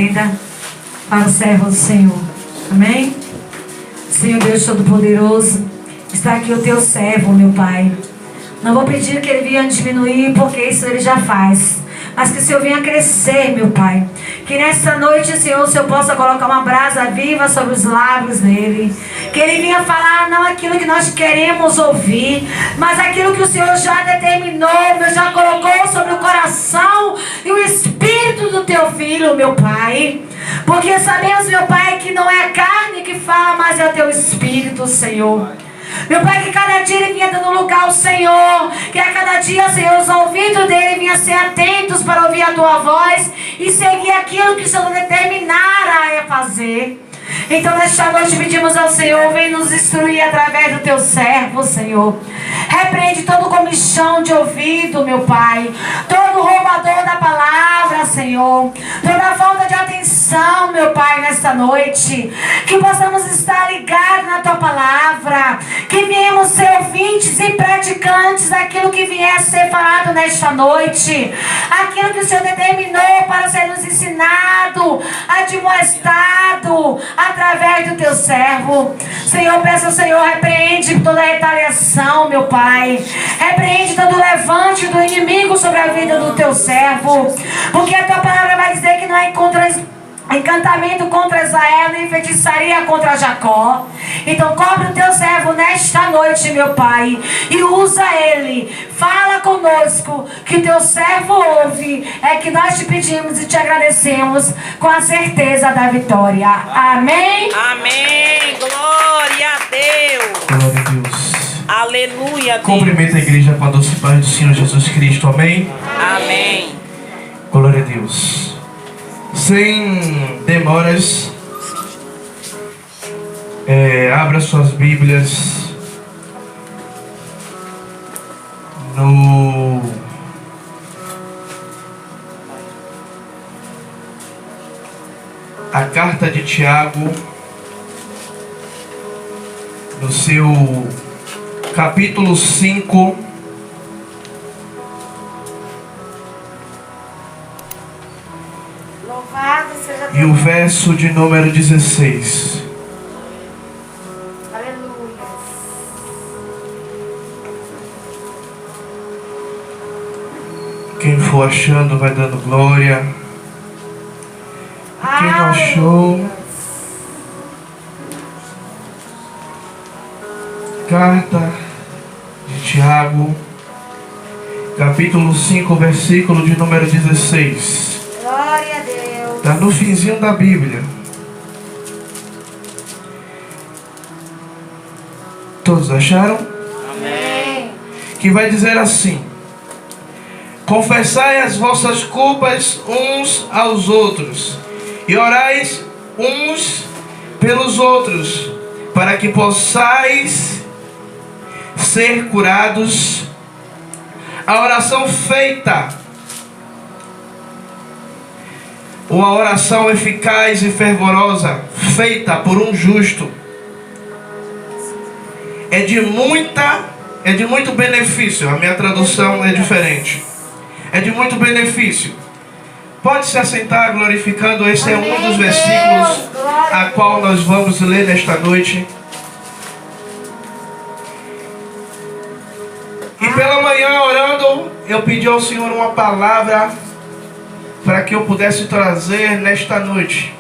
entrega para o servo do Senhor. Amém? Senhor Deus Todo-Poderoso, está aqui o teu servo, meu Pai. Não vou pedir que ele venha diminuir, porque isso ele já faz. Mas que o Senhor venha crescer, meu Pai. Que nessa noite, Senhor, o Senhor possa colocar uma brasa viva sobre os lábios dele. Que ele venha falar não aquilo que nós queremos ouvir, mas aquilo que o Senhor já determinou, já colocou sobre o coração e o espírito do teu filho, meu Pai. Porque sabemos, meu Pai, que não é a carne que fala, mas é o teu espírito, Senhor. Meu Pai, que cada dia ele vinha dando lugar ao Senhor. Que a cada dia, Senhor, os ouvidos dele vinham ser atentos para ouvir a tua voz e seguir aquilo que o Senhor determinara a fazer. Então nesta noite pedimos ao Senhor, vem nos instruir através do teu servo, Senhor. Repreende todo comichão de ouvido, meu Pai. Todo roubador da palavra, Senhor. Toda falta de atenção, meu Pai, nesta noite. Que possamos estar ligados na tua palavra. Que viemos ser ouvintes e praticantes daquilo que vier a ser falado nesta noite. Aquilo que o Senhor determinou para ser nos ensinado, admoestado, através do teu servo. Senhor, peço ao Senhor, repreende toda a retaliação, meu Pai. Repreende todo o levante do inimigo sobre a vida do teu servo. Porque a tua palavra vai dizer que não é encantamento contra Israel, nem feitiçaria contra Jacó. Então cobre o teu servo nesta noite, meu Pai, e usa ele. Fala conosco, que o teu servo ouve. É que nós te pedimos e te agradecemos com a certeza da vitória. Amém? Amém. Glória a Deus. Glória a Deus. Aleluia, Deus. Cumprimenta a igreja com a doce paz do Senhor Jesus Cristo. Amém? Amém. Glória a Deus. Sem demoras, abra suas Bíblias no a carta de Tiago, no seu capítulo 5. E o verso de número 16. Aleluia. Quem for achando vai dando glória. Quem não achou, carta de Tiago, capítulo 5, versículo de número 16. Glória a Deus. Está no finzinho da Bíblia. Todos acharam? Amém. Que vai dizer assim: confessai as vossas culpas uns aos outros, e orais uns pelos outros, para que possais ser curados. A oração feita, ou a oração eficaz e fervorosa feita por um justo, é de muito benefício. A minha tradução é diferente. É de muito benefício. Pode se assentar glorificando. Esse é um dos versículos a qual nós vamos ler nesta noite. E pela manhã, orando, eu pedi ao Senhor uma palavra para que eu pudesse trazer nesta noite.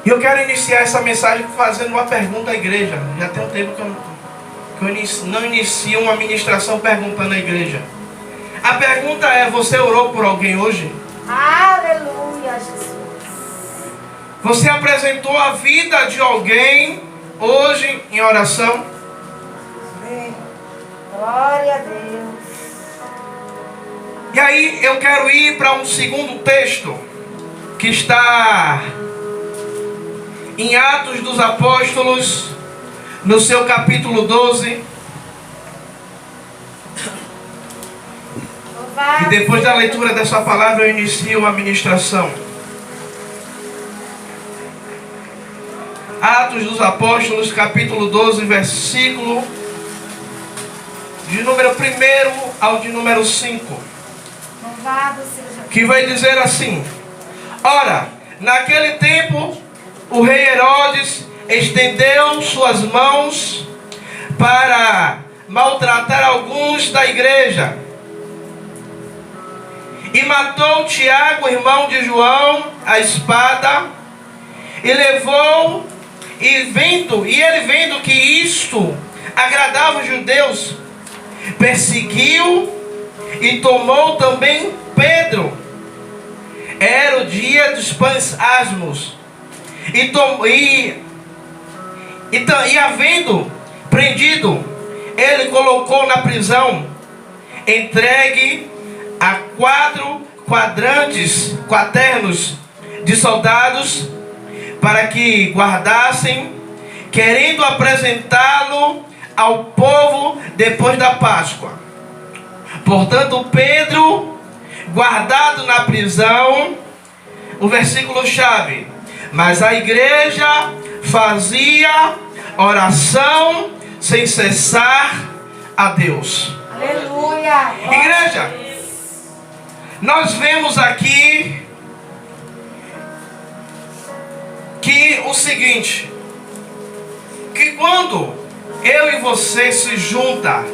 E eu quero iniciar essa mensagem fazendo uma pergunta à igreja. Já tem um tempo que eu não inicio uma ministração perguntando à igreja. A pergunta é: você orou por alguém hoje? Aleluia, Jesus. Você apresentou a vida de alguém hoje em oração? Amém. Glória a Deus. E aí eu quero ir para um segundo texto que está em Atos dos Apóstolos, no seu capítulo 12. E depois da leitura dessa palavra eu inicio a ministração. Atos dos Apóstolos, capítulo 12, versículo de número 1 ao de número 5. Louvado seja que vai dizer assim: ora, naquele tempo, o rei Herodes estendeu suas mãos para maltratar alguns da igreja, e matou Tiago, irmão de João, a espada, e levou, e ele vendo que isto agradava os judeus, perseguiu e tomou também Pedro. Era o dia dos pães asmos, e havendo prendido, ele colocou na prisão, entregue a 4 quaternos de soldados, para que guardassem, querendo apresentá-lo ao povo depois da Páscoa. Portanto, Pedro, guardado na prisão, o versículo chave: mas a igreja fazia oração sem cessar a Deus. Aleluia. Igreja, nós vemos aqui que o seguinte, que quando eu e você se junta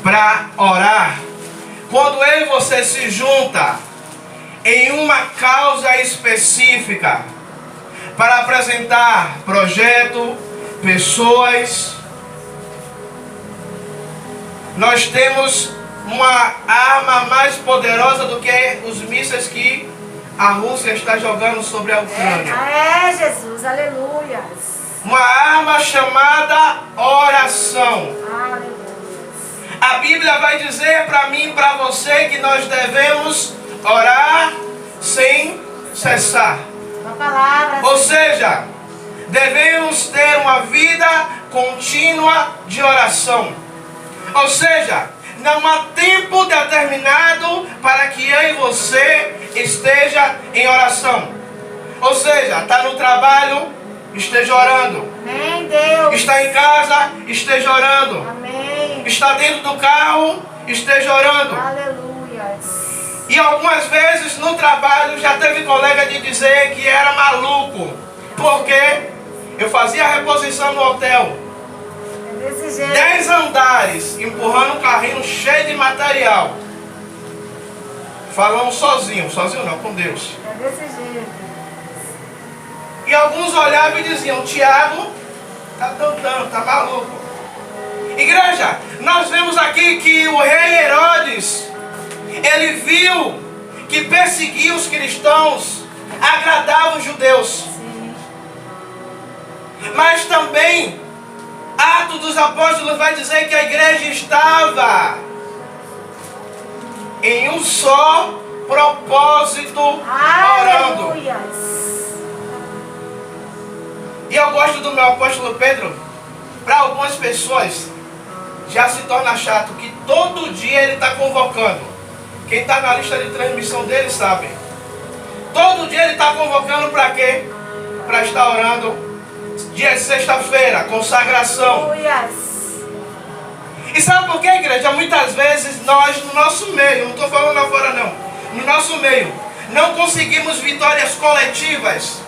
para orar, quando eu e você se junta em uma causa específica, para apresentar projeto, pessoas, nós temos uma arma mais poderosa do que os mísseis que a Rússia está jogando sobre a Ucrânia. É, Jesus, aleluia. Uma arma chamada oração. Aleluia. A Bíblia vai dizer para mim e para você que nós devemos orar sem cessar. Uma palavra. Ou seja, devemos ter uma vida contínua de oração. Ou seja, não há tempo determinado para que eu e você esteja em oração. Ou seja, está no trabalho, esteja orando. Amém, Deus. Está em casa, esteja orando. Amém. Está dentro do carro, esteja orando. Aleluia. E algumas vezes no trabalho já teve colega de dizer que era maluco, porque eu fazia reposição no hotel, É desse jeito. 10 andares, empurrando um carrinho cheio de material, falando sozinho não, com Deus. É desse jeito. E alguns olhavam e diziam: Tiago está tentando, está maluco. Igreja, nós vemos aqui que o rei Herodes, ele viu que perseguir os cristãos agradava os judeus. Sim. Mas também, Atos dos Apóstolos vai dizer que a igreja estava em um só propósito, orando. Aleluia. E eu gosto do meu apóstolo Pedro. Para algumas pessoas já se torna chato que todo dia ele está convocando. Quem está na lista de transmissão dele sabe. Todo dia ele está convocando para quê? Para estar orando. Dia de sexta-feira, consagração. Aleluia. E sabe por quê, igreja? Muitas vezes nós, no nosso meio, não estou falando lá fora não, no nosso meio, não conseguimos vitórias coletivas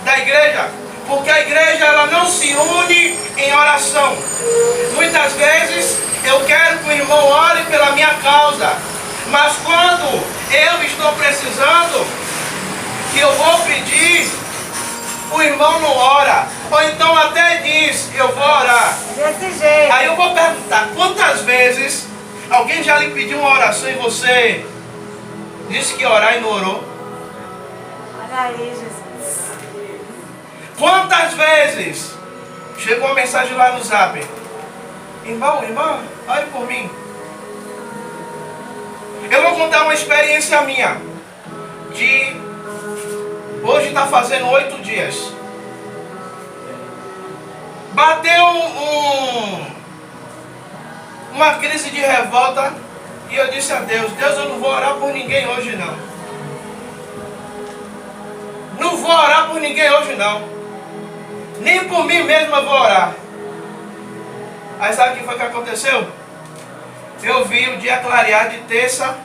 da igreja, porque a igreja ela não se une em oração. Muitas vezes eu quero que o irmão ore pela minha causa, mas quando eu estou precisando, que eu vou pedir, o irmão não ora, ou então até diz: eu vou orar. Desse jeito. Aí eu vou perguntar: quantas vezes alguém já lhe pediu uma oração e você disse que ia orar e não orou? Olha aí, Jesus. Quantas vezes chegou uma mensagem lá no Zap: irmão, irmã, ore por mim. Eu vou contar uma experiência minha. Hoje está fazendo 8 dias. Bateu uma crise de revolta e eu disse a Deus: Deus, eu não vou orar por ninguém hoje não. Não vou orar por ninguém hoje não. Nem por mim mesmo eu vou orar. Aí sabe o que foi que aconteceu? Eu vi o dia clarear de terça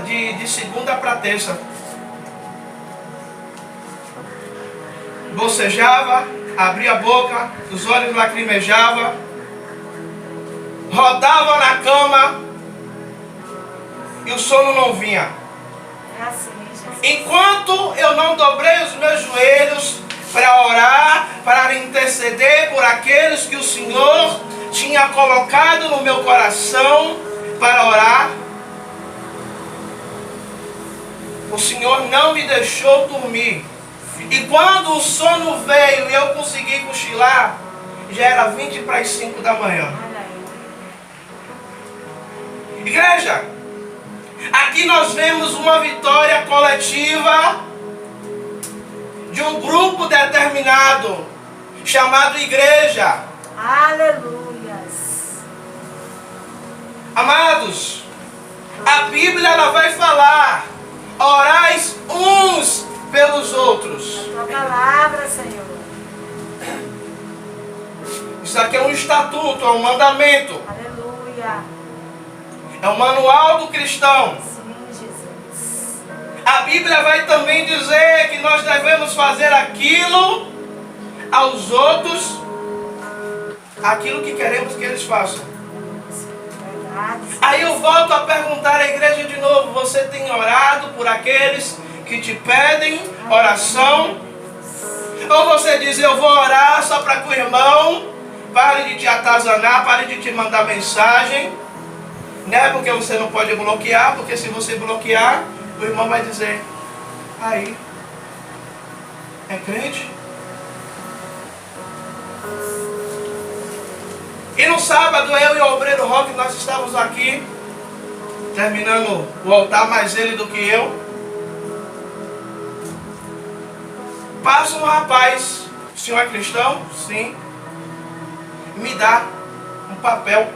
de segunda para terça. Bocejava, abria a boca, os olhos lacrimejavam, rodava na cama e o sono não vinha. Enquanto eu não dobrei os meus joelhos para orar, para interceder por aqueles que o Senhor tinha colocado no meu coração para orar, o Senhor não me deixou dormir. E quando o sono veio e eu consegui cochilar, já era 20 para as 5 da manhã. Igreja, aqui nós vemos uma vitória coletiva de um grupo determinado, chamado igreja. Aleluias. Amados, a Bíblia ela vai falar: orais uns pelos outros. A tua palavra, Senhor. Isso aqui é um estatuto, é um mandamento. Aleluia. É o manual do cristão. Sim, Jesus. A Bíblia vai também dizer que nós devemos fazer aquilo aos outros, aquilo que queremos que eles façam. Verdade. Aí eu volto a perguntar à igreja de novo: você tem orado por aqueles que te pedem oração? Ou você diz: eu vou orar só para que o irmão pare de te atazanar, pare de te mandar mensagem, né? Porque você não pode bloquear, porque se você bloquear, o irmão vai dizer: aí, é crente? E no sábado, eu e o obreiro Roque, nós estávamos aqui, terminando o altar, mais ele do que eu. Passa um rapaz: o senhor é cristão? Sim. Me dá um papel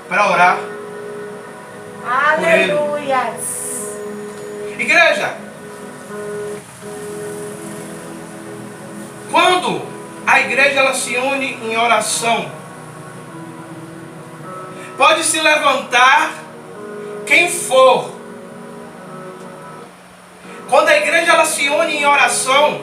para orar. Aleluias. Igreja, quando a igreja ela se une em oração, pode se levantar quem for. Quando a igreja ela se une em oração,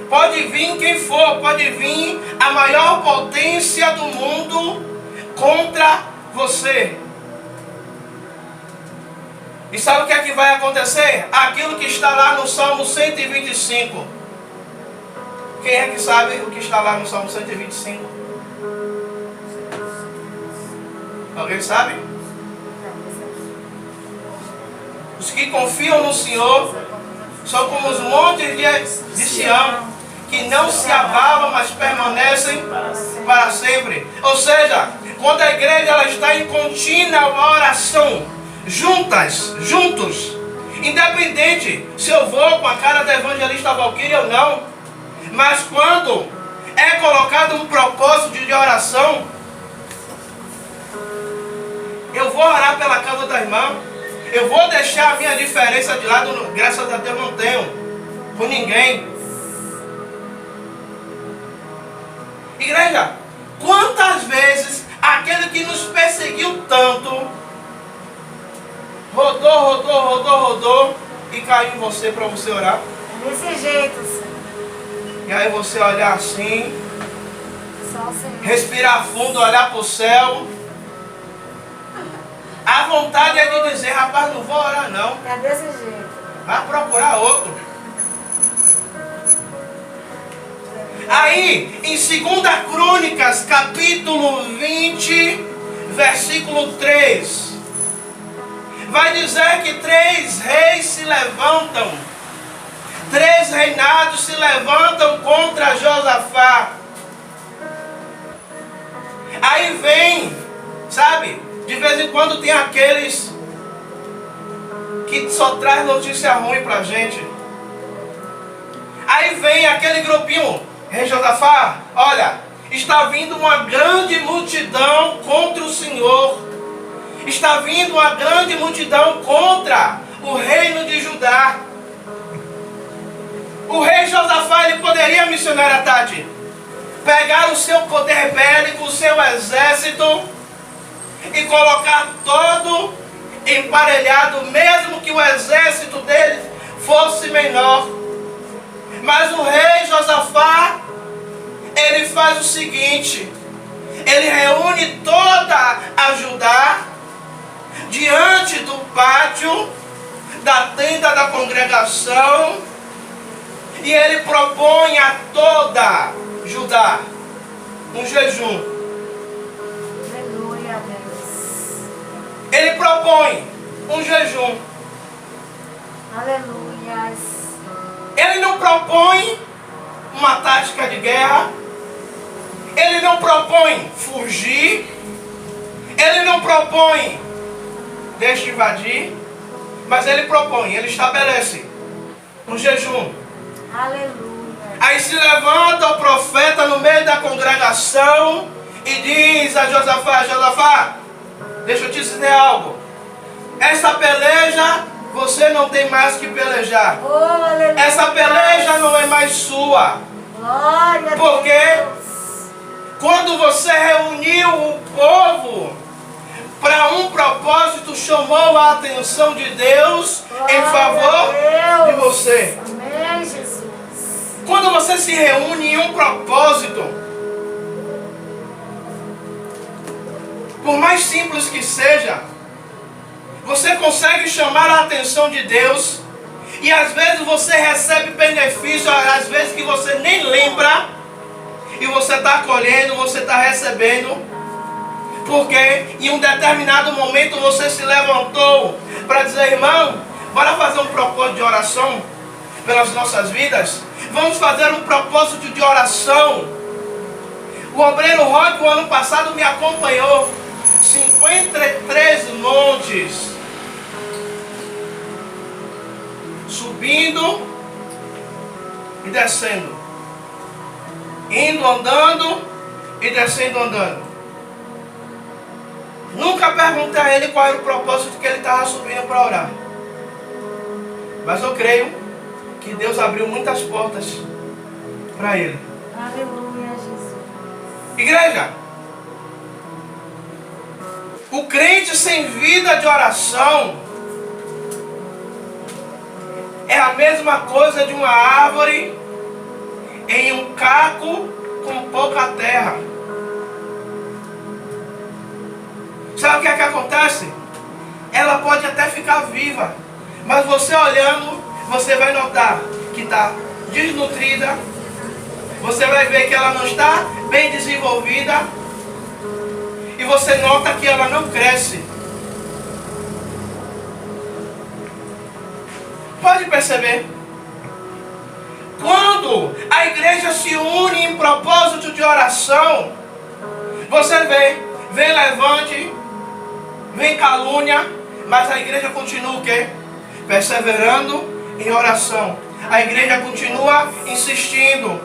pode vir quem for, pode vir a maior potência do mundo contra você. E sabe o que é que vai acontecer? Aquilo que está lá no Salmo 125. Quem é que sabe o que está lá no Salmo 125? Alguém sabe? Os que confiam no Senhor são como os montes de Sião, que não se abalam, mas permanecem para sempre. Ou seja, quando a igreja ela está em contínua oração, juntos, independente se eu vou com a cara da evangelista Valquíria ou não, mas quando é colocado um propósito de oração, eu vou orar pela casa da irmã, eu vou deixar a minha diferença de lado, graças a Deus não tenho com ninguém. Igreja, quantas vezes aquele que nos perseguiu tanto rodou e caiu em você para você orar? Desse jeito, Senhor. E aí você olhar assim, Só o Senhor. respirar fundo, olhar para o céu. A vontade é de dizer: rapaz, não vou orar não. É desse jeito. Vai procurar outro. Aí, em 2 Crônicas, capítulo 20, versículo 3, vai dizer que 3 reis se levantam, 3 reinados se levantam contra Josafá. Aí vem, sabe, de vez em quando tem aqueles que só traz notícia ruim pra gente. Aí vem aquele grupinho: rei Josafá, olha, está vindo uma grande multidão contra o Senhor. Está vindo uma grande multidão contra o reino de Judá. O rei Josafá, ele poderia, missionária Tati, pegar o seu poder bélico, o seu exército e colocar todo emparelhado, mesmo que o exército dele fosse menor. Mas o rei Josafá, ele faz o seguinte: ele reúne toda a Judá diante do pátio da tenda da congregação e ele propõe a toda Judá um jejum. Aleluia, Deus. Ele propõe um jejum. Aleluia. Ele não propõe uma tática de guerra. Ele não propõe fugir. Ele não propõe deixa invadir. Mas ele propõe, ele estabelece um jejum. Aleluia. Aí se levanta o profeta no meio da congregação e diz a Josafá: Josafá, deixa eu te dizer algo. Essa peleja você não tem mais que pelejar. Oh, aleluia. Essa peleja não é mais sua. Glória a Porque Deus. quando você reuniu o povo para um propósito, chamou a atenção de Deus em favor de você. Amém, Jesus. Quando você se reúne em um propósito, por mais simples que seja, você consegue chamar a atenção de Deus. E às vezes você recebe benefício, às vezes que você nem lembra, e você está colhendo, você está recebendo. Porque em um determinado momento você se levantou para dizer: irmão, bora fazer um propósito de oração pelas nossas vidas. Vamos fazer um propósito de oração. O obreiro Roque, o ano passado, me acompanhou 53 montes, subindo e descendo, indo andando e descendo andando. Nunca perguntei a ele qual era o propósito que ele estava subindo para orar. Mas eu creio que Deus abriu muitas portas para ele. Aleluia, Jesus. Igreja, o crente sem vida de oração é a mesma coisa de uma árvore em um caco com pouca terra. Sabe o que é que acontece? Ela pode até ficar viva, mas você olhando, você vai notar que está desnutrida. Você vai ver que ela não está bem desenvolvida. E você nota que ela não cresce. Pode perceber? Quando a igreja se une em propósito de oração, você vem levante, vem calúnia, mas a igreja continua o quê? Perseverando em oração. A igreja continua insistindo.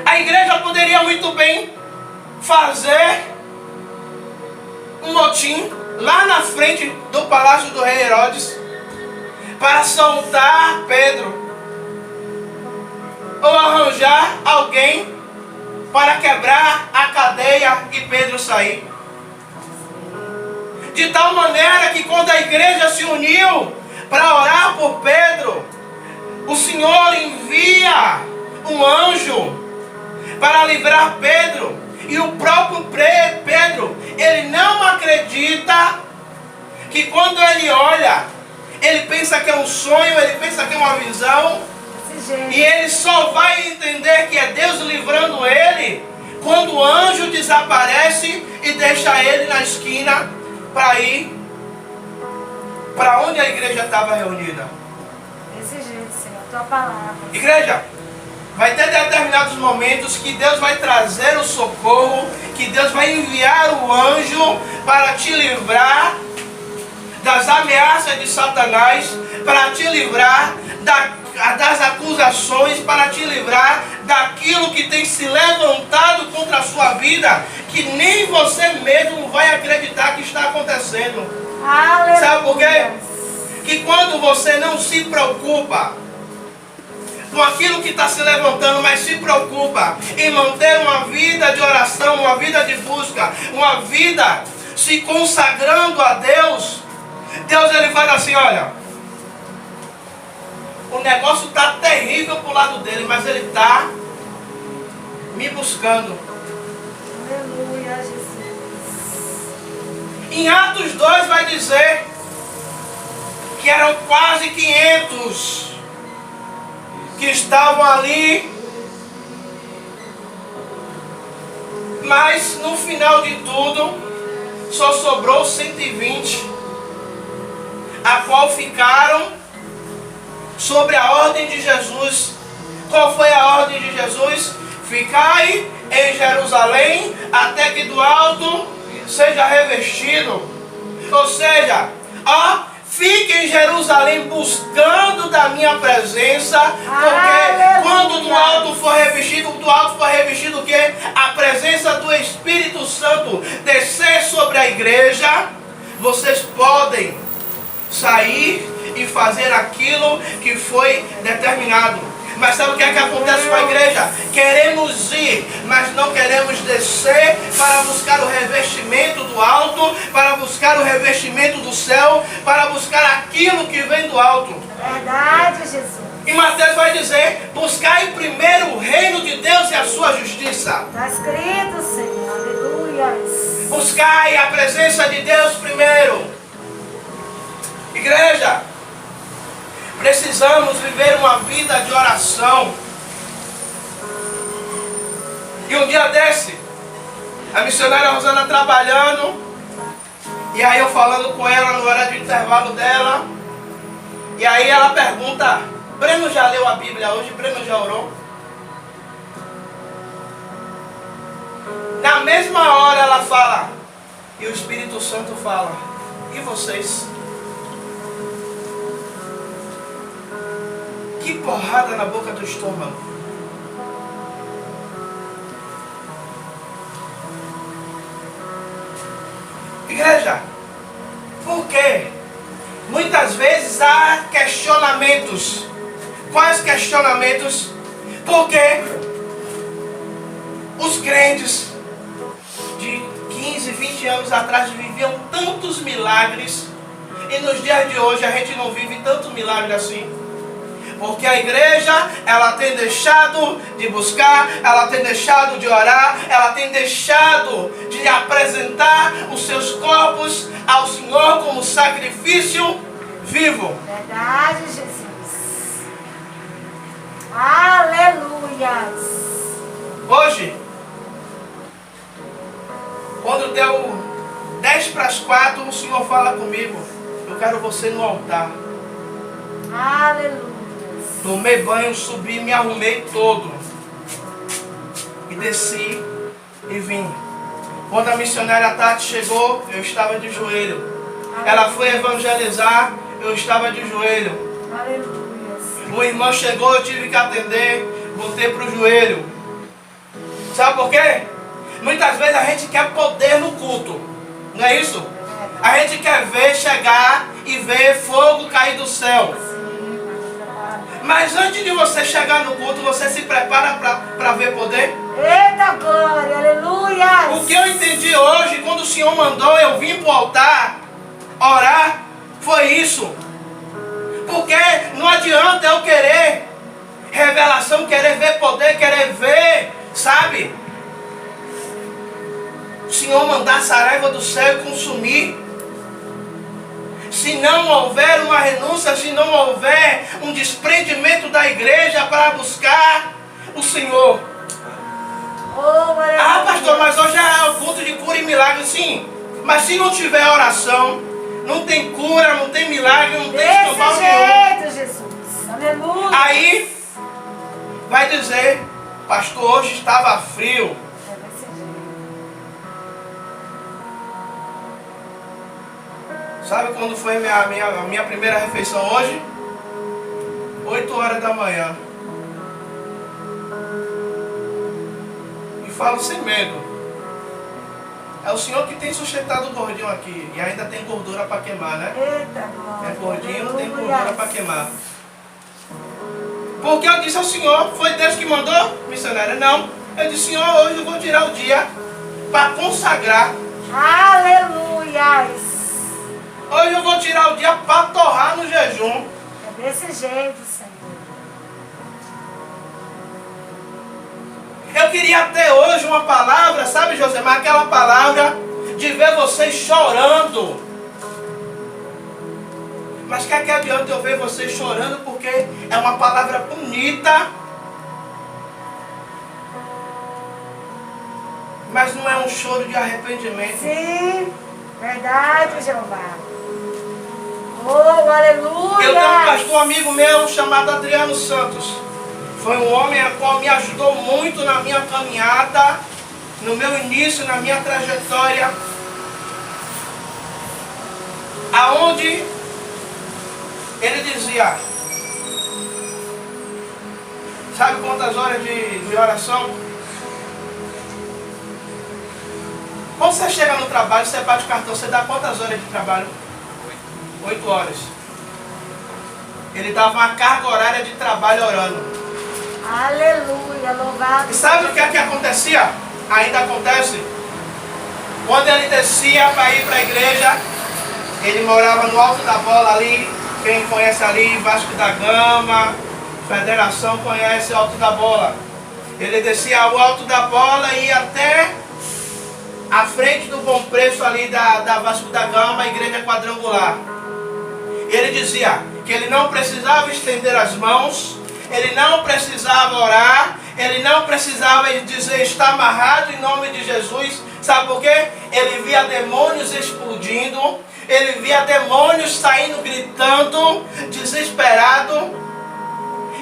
A igreja poderia muito bem fazer um motim lá na frente do palácio do rei Herodes para soltar Pedro, ou arranjar alguém para quebrar a cadeia e Pedro sair. De tal maneira que quando a igreja se uniu para orar por Pedro, o Senhor envia um anjo para livrar Pedro. E o próprio Pedro, ele não acredita que quando ele olha, ele pensa que é um sonho, ele pensa que é uma visão. E ele só vai entender que é Deus livrando ele quando o anjo desaparece e deixa ele na esquina para ir para onde a igreja estava reunida. Desse jeito, Senhor, tua palavra. Igreja, vai ter determinados momentos que Deus vai trazer o socorro, que Deus vai enviar o anjo para te livrar das ameaças de Satanás, para te livrar das acusações, para te livrar daquilo que tem se levantado contra a sua vida, que nem você mesmo vai acreditar que está acontecendo. Aleluia. Sabe por quê? Que quando você não se preocupa com aquilo que está se levantando, mas se preocupa em manter uma vida de oração, uma vida de busca, uma vida se consagrando a Deus, Deus ele fala assim, olha, o negócio está terrível para o lado dele, mas ele está me buscando. Aleluia, Jesus. Em Atos 2 vai dizer que eram quase 500 que estavam ali, mas no final de tudo só sobrou 120, a qual ficaram sobre a ordem de Jesus. Qual foi a ordem de Jesus? Ficai em Jerusalém até que do alto seja revestido. Ou seja, fique em Jerusalém buscando da minha presença, porque quando do alto for revestido o quê? A presença do Espírito Santo descer sobre a igreja, vocês podem sair e fazer aquilo que foi determinado. Mas sabe o que é que acontece com a igreja? Queremos ir, mas não queremos descer para buscar o revestimento do alto, para buscar o revestimento do céu, para buscar aquilo que vem do alto. Verdade, Jesus. E Mateus vai dizer, buscai primeiro o reino de Deus e a sua justiça. Está escrito, Senhor. Aleluia. Buscai a presença de Deus primeiro. Igreja, precisamos viver uma vida de oração. E um dia desse, a missionária Rosana trabalhando, e aí eu falando com ela no horário de intervalo dela, e aí ela pergunta, Breno já leu a Bíblia hoje? Breno já orou? Na mesma hora ela fala, e o Espírito Santo fala, e vocês? Que porrada na boca do estômago. Igreja, por quê? Muitas vezes há questionamentos. Quais questionamentos? Porque os crentes de 15, 20 anos atrás viviam tantos milagres, e nos dias de hoje a gente não vive tanto milagre assim. Porque a igreja, ela tem deixado de buscar, ela tem deixado de orar, ela tem deixado de apresentar os seus corpos ao Senhor como sacrifício vivo. Verdade, Jesus. Aleluia. Hoje, quando deu 10 para as 4, o Senhor fala comigo, eu quero você no altar. Aleluia. Tomei banho, subi, me arrumei todo. E desci e vim. Quando a missionária Tati chegou, eu estava de joelho. Ela foi evangelizar, eu estava de joelho. Aleluia. O irmão chegou, eu tive que atender, voltei para o joelho. Sabe por quê? Muitas vezes a gente quer poder no culto. Não é isso? A gente quer ver, chegar e ver fogo cair do céu. Mas antes de você chegar no culto, você se prepara para ver poder? Eita glória, aleluia. O que eu entendi hoje, quando o Senhor mandou eu vir para o altar, orar, foi isso. Porque não adianta eu querer revelação, querer ver poder, querer ver, sabe? O Senhor mandar a saraiva do céu e consumir. Se não houver uma renúncia, se não houver um desprendimento da igreja para buscar o Senhor. Ah, pastor, mas hoje é o culto de cura e milagre, sim. Mas se não tiver oração, não tem cura, não tem milagre, não tem escambau nenhum. Desse jeito, Jesus. Aleluia. Aí vai dizer, pastor, hoje estava frio. Sabe quando foi a minha primeira refeição hoje? 8 horas da manhã. E falo sem medo. É o Senhor que tem sustentado o gordinho aqui. E ainda tem gordura para queimar, né? Eita glória. É gordinho, tem gordura para queimar. Porque eu disse ao Senhor, foi Deus que mandou, missionária? Não. Eu disse, Senhor, hoje eu vou tirar o dia para consagrar. Aleluia. Hoje eu vou tirar o dia para torrar no jejum. É desse jeito, Senhor. Eu queria ter hoje uma palavra, sabe, Josemar? Aquela palavra de ver vocês chorando. Mas que adianta eu ver vocês chorando, porque é uma palavra bonita, mas não é um choro de arrependimento. Sim, verdade, Jeová. Oh, aleluia. Eu tenho um pastor amigo meu chamado Adriano Santos. Foi um homem a qual me ajudou muito na minha caminhada, no meu início, na minha trajetória. Aonde ele dizia, sabe quantas horas de oração? Quando você chega no trabalho, você bate o cartão, você dá quantas horas de trabalho? 8 horas. Ele dava uma carga horária de trabalho orando. Aleluia, louvado. E sabe o que é que acontecia? Ainda acontece. Quando ele descia para ir para a igreja, ele morava no Alto da Bola ali. Quem conhece ali, Vasco da Gama, Federação conhece o Alto da Bola. Ele descia o Alto da Bola e ia até a frente do Bom Preço ali da Vasco da Gama, a igreja quadrangular. Ele dizia que ele não precisava estender as mãos, ele não precisava orar, ele não precisava dizer está amarrado em nome de Jesus. Sabe por quê? Ele via demônios explodindo, ele via demônios saindo gritando, desesperado.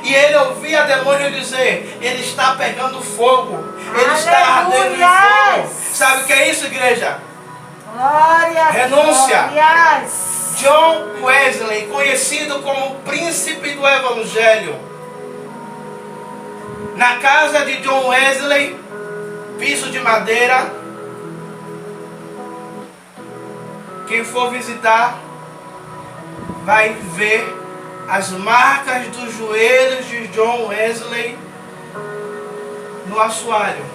E ele ouvia demônio dizer, ele está pegando fogo, ele está ardendo em fogo. Sabe o que é isso, igreja? Glória. Renúncia. Glórias. John Wesley, conhecido como príncipe do Evangelho. Na casa de John Wesley, piso de madeira. Quem for visitar vai ver as marcas dos joelhos de John Wesley no assoalho.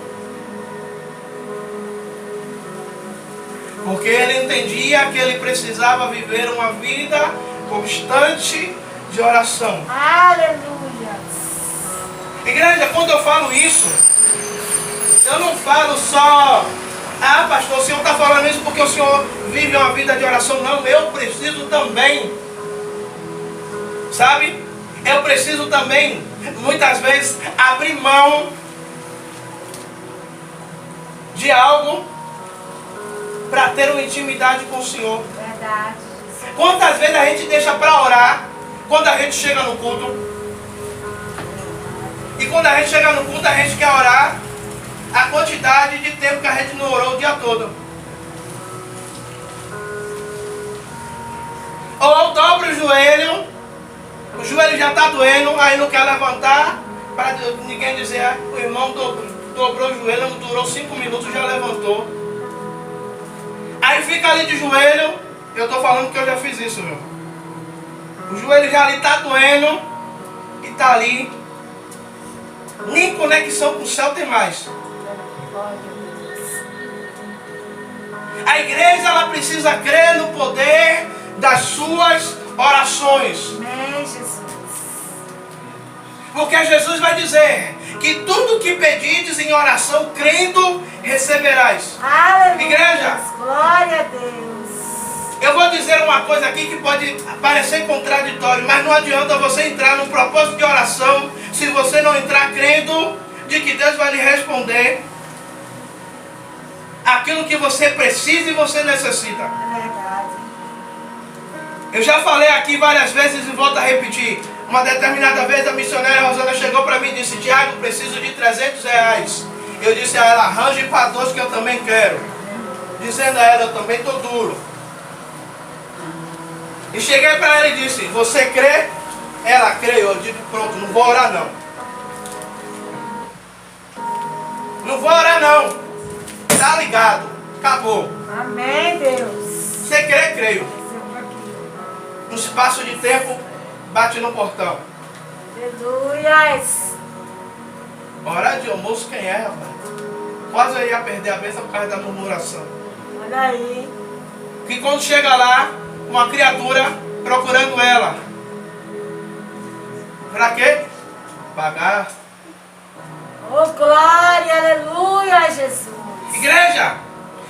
Porque ele entendia que ele precisava viver uma vida constante de oração. Aleluia. Igreja, quando eu falo isso, eu não falo só, ah, pastor, o senhor está falando isso porque o senhor vive uma vida de oração. Não, eu preciso também. Sabe? Eu preciso também, muitas vezes, abrir mão de algo para ter uma intimidade com o Senhor. Verdade. Quantas vezes a gente deixa para orar quando a gente chega no culto? E quando a gente chega no culto, a gente quer orar a quantidade de tempo que a gente não orou o dia todo. Ou dobra o joelho já está doendo, aí não quer levantar, para ninguém dizer, o irmão dobrou o joelho, não durou 5 minutos, já levantou. Aí fica ali de joelho, eu estou falando que eu já fiz isso, meu. O joelho já ali está doendo, e está ali. Nem conexão com o céu tem mais. A igreja, ela precisa crer no poder das suas orações. Amém, Jesus. Porque Jesus vai dizer que tudo que pedides em oração, crendo, receberás. Aleluia. Igreja. Glória a Deus. Eu vou dizer uma coisa aqui que pode parecer contraditório, mas não adianta você entrar num propósito de oração se você não entrar crendo de que Deus vai lhe responder aquilo que você precisa e você necessita. É verdade. Eu já falei aqui várias vezes e volto a repetir. Uma determinada vez a missionária Rosana chegou para mim e disse, Tiago, preciso de 300 reais. Eu disse a ela, arranje para 2 que eu também quero. Dizendo a ela, eu também estou duro. E cheguei para ela e disse, você crê? Ela crê. Eu digo, pronto, não vou orar não. Não vou orar não. Tá ligado. Acabou. Amém, Deus. Você crê? Creio. Um espaço de tempo, bate no portão. Aleluias. Hora de almoço, quem é, rapaz? Quase eu ia perder a bênção por causa da murmuração. Olha aí. Que quando chega lá, uma criatura procurando ela. Pra quê? Pagar. Oh, glória, aleluia, Jesus. Igreja,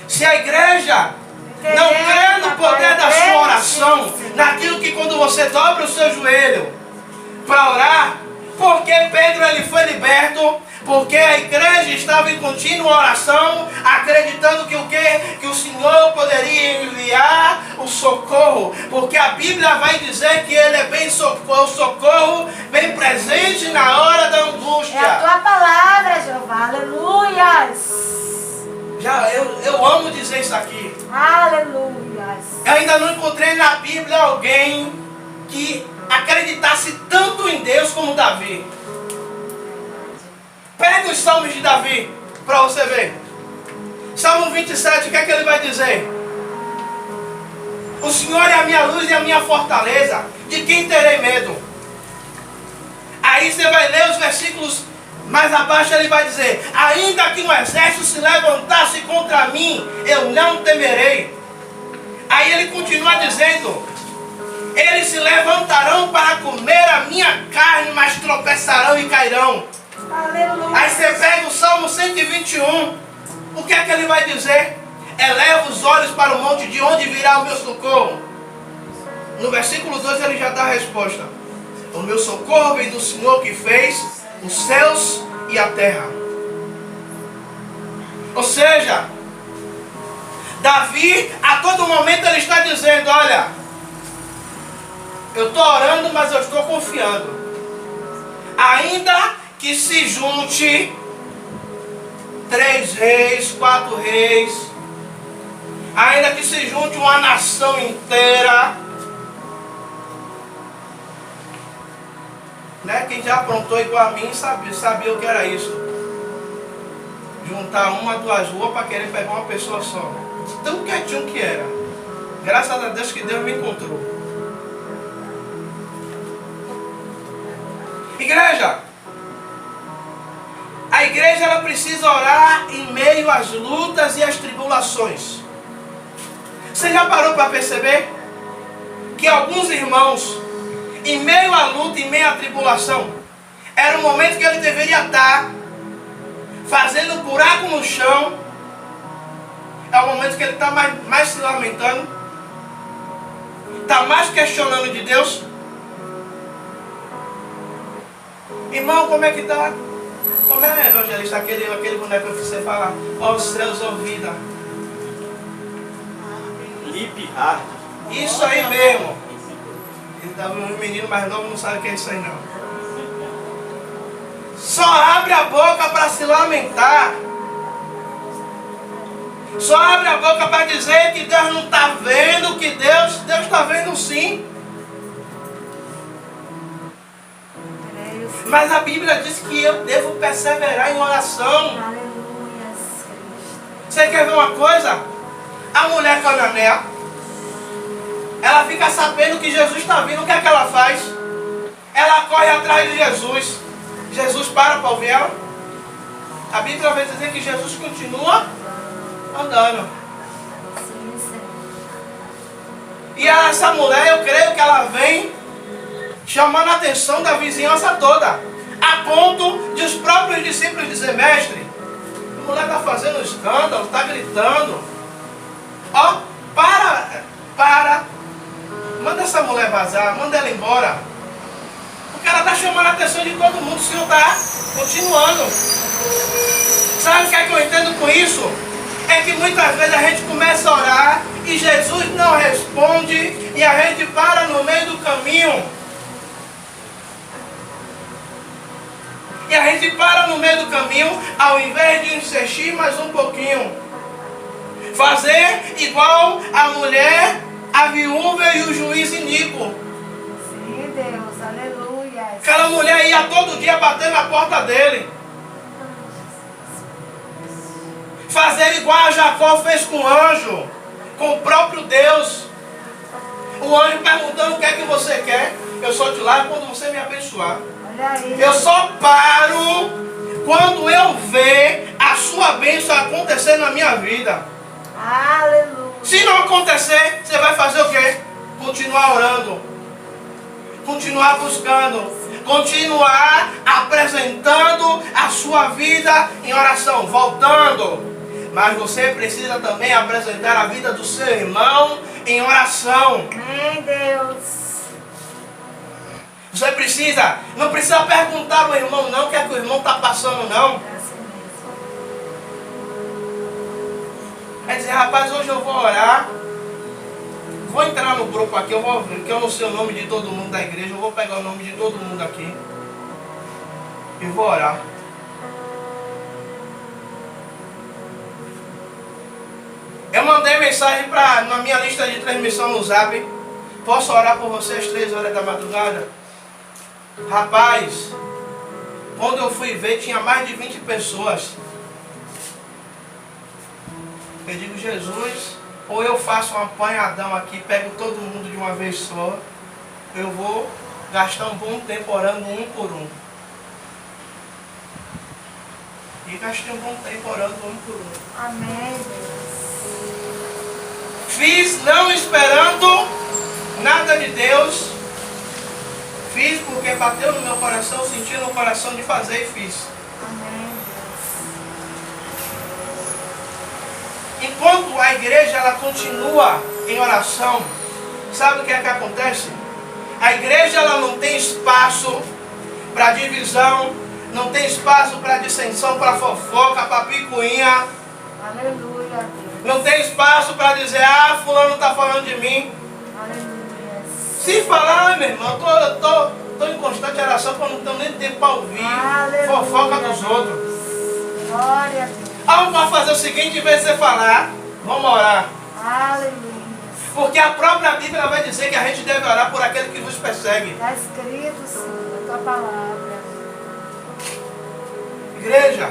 se a igreja não crê no poder da sua oração, naquilo que quando você dobra o seu joelho para orar, porque Pedro ele foi liberto, porque a igreja estava em contínua oração, acreditando que o quê? Que o Senhor poderia enviar o socorro, porque a Bíblia vai dizer que Ele é bem socorro, bem presente na hora da angústia. É a tua palavra, Jeová, aleluias. Eu amo dizer isso aqui. Aleluias. Eu ainda não encontrei na Bíblia alguém que acreditasse tanto em Deus como Davi. Pega os salmos de Davi para você ver. Salmo 27, o que é que ele vai dizer? O Senhor é a minha luz e a minha fortaleza, de quem terei medo? Aí você vai ler os versículos mais abaixo, ele vai dizer: ainda que um exército se levantasse contra mim, eu não temerei. Aí ele continua dizendo: eles se levantarão para comer a minha carne, mas tropeçarão e cairão. Aleluia. Aí você pega o Salmo 121, o que é que ele vai dizer? Eleva os olhos para o monte, de onde virá o meu socorro? No versículo 2 ele já dá a resposta: o meu socorro vem do Senhor que fez os céus e a terra. Ou seja, Davi a todo momento ele está dizendo: olha, eu estou orando, mas eu estou confiando. Ainda que se junte 3 reis, 4 reis, ainda que se junte uma nação inteira, né? Quem já aprontou igual a mim sabia o que era isso. Juntar 1 a 2 ruas para querer pegar uma pessoa só. Tão quietinho que era. Graças a Deus que Deus me encontrou. Igreja, a igreja ela precisa orar em meio às lutas e às tribulações. Você já parou para perceber que alguns irmãos, em meio à luta, em meio à tribulação, era o momento que ele deveria estar fazendo buraco no chão, é o momento que ele está mais se lamentando, está mais questionando de Deus? Irmão, como é que está? Como é, evangelista, aquele boneco que você fala, ó céus, ó vida. Lip hard. Isso aí mesmo. Um menino mais novo não sabe o que é isso aí não. Só abre a boca para se lamentar. Só abre a boca para dizer que Deus não está vendo, que Deus está vendo sim. Mas a Bíblia diz que eu devo perseverar em oração. Aleluias, Cristo. Você quer ver uma coisa? A mulher cananeia, ela fica sabendo que Jesus está vindo, o que é que ela faz? Ela corre atrás de Jesus. Jesus para ouvir ela. A Bíblia vai dizer que Jesus continua andando. Sim, Senhor. E essa mulher, eu creio que ela vem chamando a atenção da vizinhança toda, a ponto de os próprios discípulos dizer: mestre, a mulher está fazendo escândalo, está gritando. Ó, para, manda essa mulher vazar, manda ela embora. Porque ela está chamando a atenção de todo mundo, o Senhor está continuando. Sabe o que é que eu entendo com isso? É que muitas vezes a gente começa a orar e Jesus não responde e a gente para no meio do caminho. E a gente para no meio do caminho, ao invés de insistir mais um pouquinho. Fazer igual a mulher, a viúva e o juiz iníquo. Sim, Deus, aleluia. Aquela mulher ia todo dia bater na porta dele. Fazer igual a Jacó fez com o anjo, com o próprio Deus. O anjo perguntando o que é que você quer. Eu só te largo quando você me abençoar. Olha aí. Eu só paro quando eu ver a sua bênção acontecer na minha vida. Aleluia. Se não acontecer, você vai fazer o quê? Continuar orando. Continuar buscando. Continuar apresentando a sua vida em oração. Voltando. Mas você precisa também apresentar a vida do seu irmão em oração. Amém, Deus. Você precisa, não precisa perguntar ao irmão não, o que é que o irmão está passando não. É dizer, rapaz, hoje eu vou orar. Vou entrar no grupo aqui, eu vou ver, que eu não sei o nome de todo mundo da igreja, eu vou pegar o nome de todo mundo aqui. E vou orar. Eu mandei mensagem na minha lista de transmissão no Zap. Posso orar por vocês 3 horas da madrugada? Rapaz, quando eu fui ver, tinha mais de 20 pessoas. Eu digo, Jesus, ou eu faço um apanhadão aqui, pego todo mundo de uma vez só, eu vou gastar um bom tempo orando um por um. E gastei um bom tempo orando um por um. Amém, Deus. Fiz não esperando nada de Deus. Fiz porque bateu no meu coração, senti no coração de fazer e fiz. Amém, Deus. Enquanto a igreja ela continua em oração, sabe o que é que acontece? A igreja ela não tem espaço para divisão, não tem espaço para dissensão, para fofoca, para picuinha. Aleluia, Deus. Não tem espaço para dizer, ah, fulano está falando de mim. Aleluia. Se falar, meu irmão, tô em constante oração, porque eu não tenho nem tempo para ouvir fofoca dos outros. Glória a Deus. Vamos fazer o seguinte, em vez de você falar, vamos orar. Aleluia. Porque a própria Bíblia vai dizer que a gente deve orar por aquele que vos persegue. Está escrito, Senhor, a tua palavra. Igreja,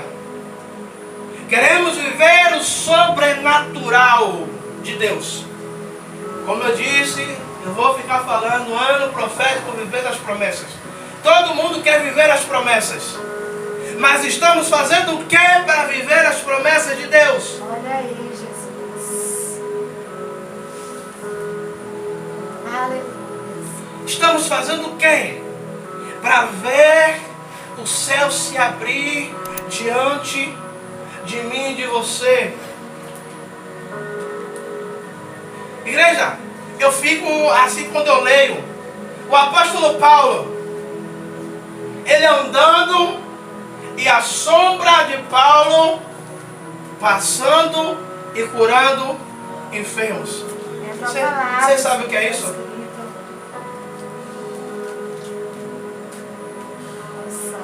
queremos viver o sobrenatural de Deus. Como eu disse, eu vou ficar falando ano profético, viver as promessas. Todo mundo quer viver as promessas. Mas estamos fazendo o que para viver as promessas de Deus? Olha aí, Jesus. Aleluia. Estamos fazendo o que para ver o céu se abrir diante de mim e de você? Igreja, eu fico assim quando eu leio o apóstolo Paulo, ele andando e a sombra de Paulo passando e curando enfermos. Você sabe o que é isso?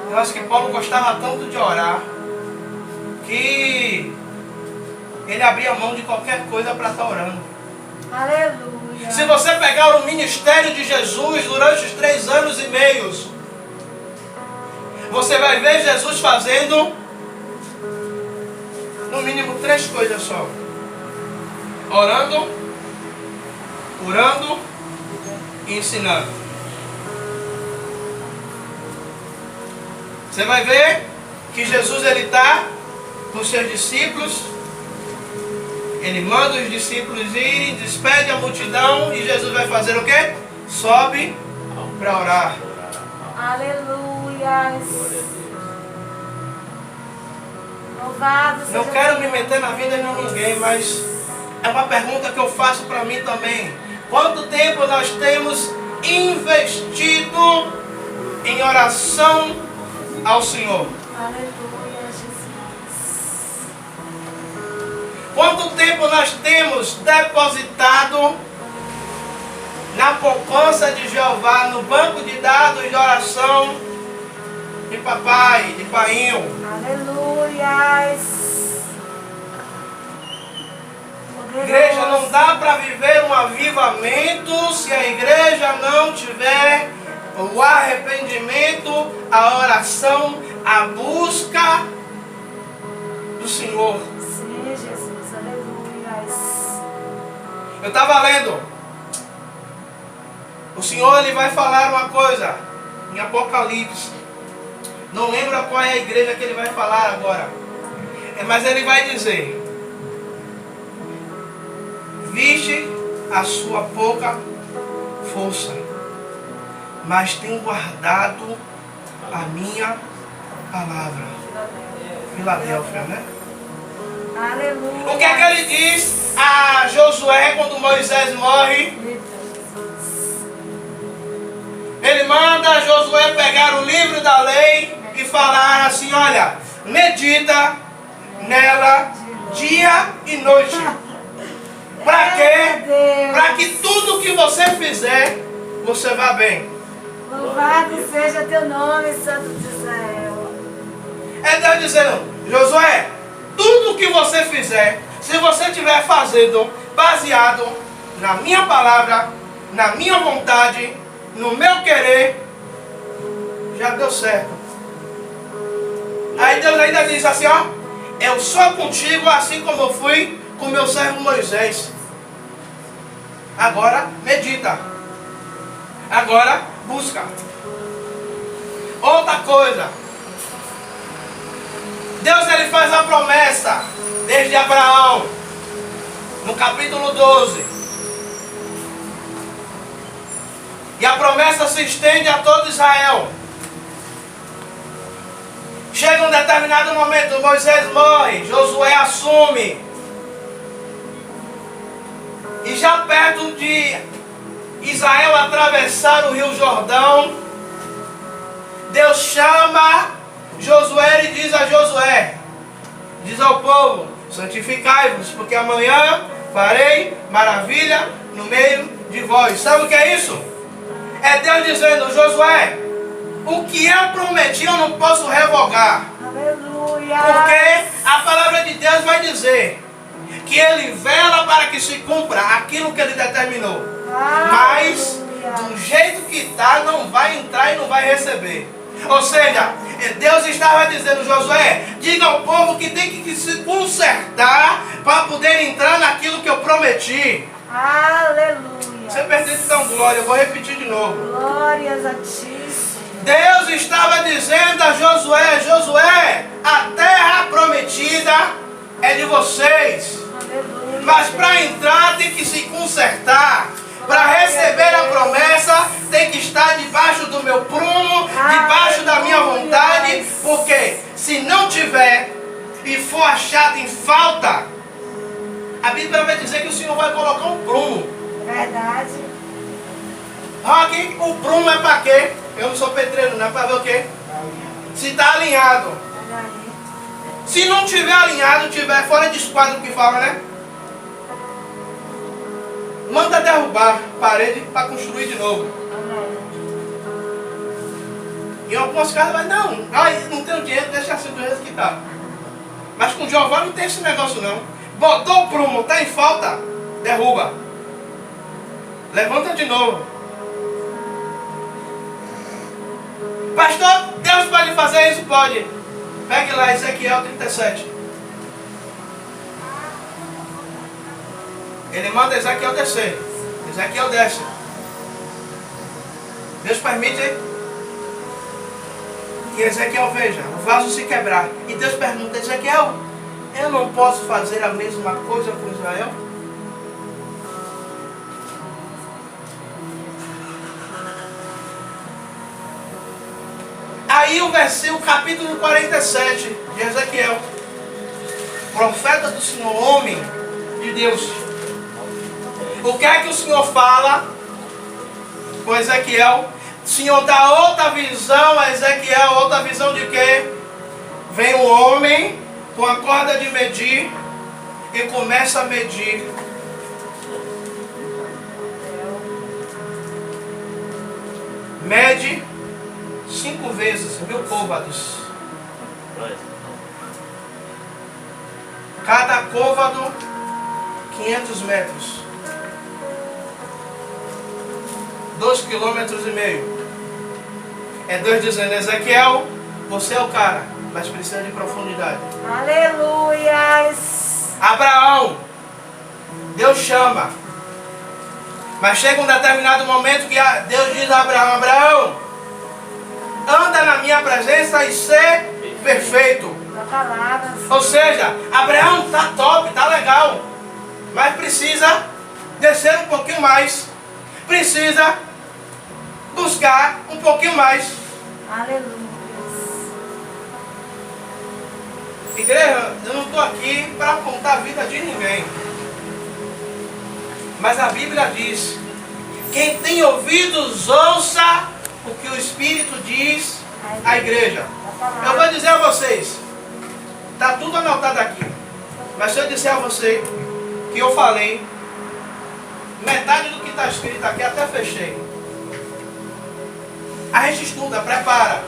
Eu acho que Paulo gostava tanto de orar que ele abria mão de qualquer coisa para estar orando. Aleluia. Se você pegar o ministério de Jesus durante os 3 anos e meio, você vai ver Jesus fazendo no mínimo 3 coisas só: orando, curando e ensinando. Você vai ver que Jesus ele está com seus discípulos. Ele manda os discípulos irem, despede a multidão e Jesus vai fazer o quê? Sobe para orar. Aleluia. Louvado seja Não quero me Deus. meter na vida de ninguém, mas é uma pergunta que eu faço para mim também. Quanto tempo nós temos investido em oração ao Senhor? Aleluia, Jesus. Quanto tempo nós temos depositado na poupança de Jeová, no banco de dados de oração de papai, de painho? Aleluia. Igreja, não dá para viver um avivamento se a igreja não tiver o arrependimento, a oração, a busca do Senhor. Sim, Jesus. Aleluia. Eu estava lendo O Senhor ele vai falar uma coisa em Apocalipse. Não lembro qual é a igreja que ele vai falar agora. Mas ele vai dizer: viste a sua pouca força, mas tenho guardado a minha palavra. Filadélfia, né? Aleluia. O que é que ele diz a Josué quando Moisés morre? Ele manda Josué pegar o livro da lei e falar assim: olha, medita nela dia e noite. Para quê? Para que tudo que você fizer, você vá bem. Louvado seja teu nome, Santo de Israel. É Deus dizendo: Josué, tudo que você fizer, se você estiver fazendo baseado na minha palavra, na minha vontade, no meu querer, já deu certo. Aí Deus ainda diz assim: ó, eu sou contigo assim como eu fui com meu servo Moisés. Agora medita. Agora busca. Outra coisa, Deus ele faz a promessa desde Abraão, no capítulo 12. E a promessa se estende a todo Israel. Chega um determinado momento, Moisés morre, Josué assume. E já perto de Israel atravessar o rio Jordão, Deus chama Josué e diz a Josué, diz ao povo: santificai-vos, porque amanhã farei maravilha no meio de vós. Sabe o que é isso? É Deus dizendo: Josué, o que eu prometi eu não posso revogar. Aleluia. Porque a palavra de Deus vai dizer que Ele vela para que se cumpra aquilo que Ele determinou. Mas do jeito que está, não vai entrar e não vai receber. Ou seja, Deus estava dizendo: Josué, diga ao povo que tem que se consertar para poder entrar naquilo que eu prometi. Aleluia. Você perdeu então glória, eu vou repetir de novo. Glórias a ti. Deus estava dizendo a Josué: Josué, a terra prometida é de vocês. Aleluia. Mas para entrar tem que se consertar. Para receber a promessa tem que estar debaixo do meu prumo, debaixo da minha vontade. Porque se não tiver e for achado em falta, a Bíblia vai dizer que o Senhor vai colocar um prumo. Verdade. Aqui, o prumo é para quê? Eu não sou pedreiro, não é para ver o quê? Se está alinhado. Se não tiver alinhado, tiver fora de esquadro que fala, né? Manda derrubar parede para construir de novo. Em algumas casas vai, não, não tenho dinheiro, deixa assim do jeito que está. Mas com Jeová não tem esse negócio não. Botou o prumo, está em falta, derruba. Levanta de novo. Pastor, Deus pode fazer isso? Pode. Pegue lá Ezequiel 37. Ele manda Ezequiel descer. Ezequiel desce. Deus permite que Ezequiel veja o vaso se quebrar. E Deus pergunta: Ezequiel, eu não posso fazer a mesma coisa com Israel? Aí o capítulo 47 de Ezequiel. Profeta do Senhor, homem de Deus. O que é que o Senhor fala com Ezequiel? O Senhor dá outra visão a Ezequiel. Outra visão de quê? Vem um homem com a corda de medir e começa a medir. Mede 5 vezes 1000 côvados. Cada côvado 500 metros. 2,5 km. É Deus dizendo: Ezequiel, você é o cara, mas precisa de profundidade. Aleluias. Abraão, Deus chama. Mas chega um determinado momento que Deus diz a Abraão: Abraão, anda na minha presença e ser perfeito. Ou seja, Abraão está top, está legal, mas precisa descer um pouquinho mais. Precisa buscar um pouquinho mais. Aleluia. Igreja, eu não estou aqui para apontar a vida de ninguém. Mas a Bíblia diz: quem tem ouvidos, ouça o que o Espírito diz à igreja. Eu vou dizer a vocês, está tudo anotado aqui. Mas se eu disser a você que eu falei, metade do que está escrito aqui até fechei. A gente estuda, prepara.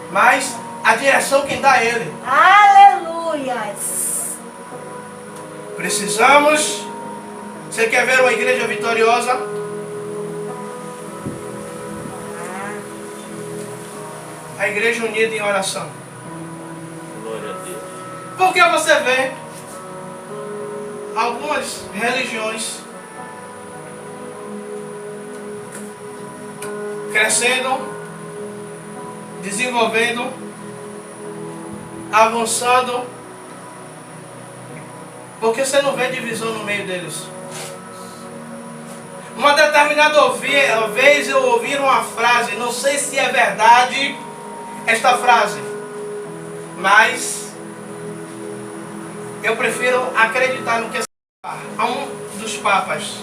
Mas a direção quem dá é Ele. Aleluias. Precisamos. Você quer ver uma igreja vitoriosa? A igreja unida em oração. Glória a Deus. Porque você vê algumas religiões crescendo, desenvolvendo, avançando, porque você não vê divisão no meio deles. Uma determinada vez eu ouvi uma frase, não sei se é verdade esta frase, mas eu prefiro acreditar no que a um dos papas,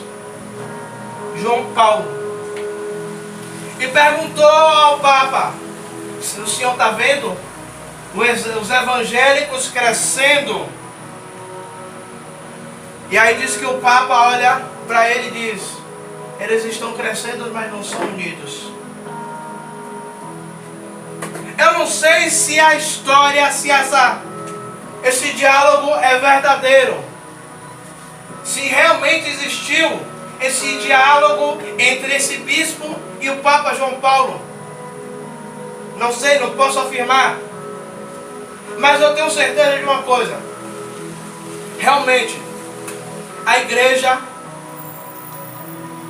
João Paulo, e perguntou ao Papa: se o senhor está vendo os evangélicos crescendo? E aí diz que o Papa olha para ele e diz: eles estão crescendo, mas não são unidos. Eu não sei se a história, se esse diálogo é verdadeiro, se realmente existiu esse diálogo entre esse bispo e o Papa João Paulo. Não sei, não posso afirmar. Mas eu tenho certeza de uma coisa: realmente, a igreja,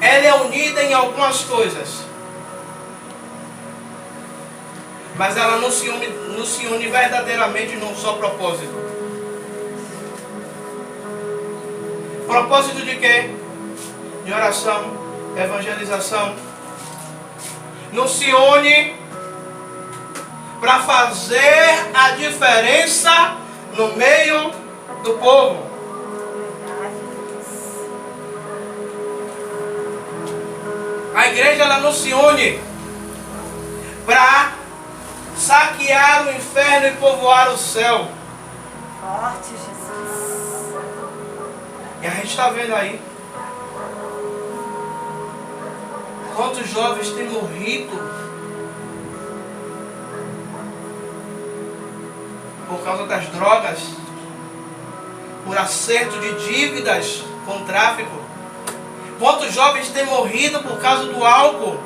ela é unida em algumas coisas, mas ela não se une verdadeiramente num só propósito. Propósito de quê? De oração, evangelização. Não se une para fazer a diferença no meio do povo. A igreja, ela não se une para saquear o inferno e povoar o céu. Forte, Jesus. E a gente está vendo aí quantos jovens têm morrido por causa das drogas, por acerto de dívidas com tráfico. Quantos jovens têm morrido por causa do álcool?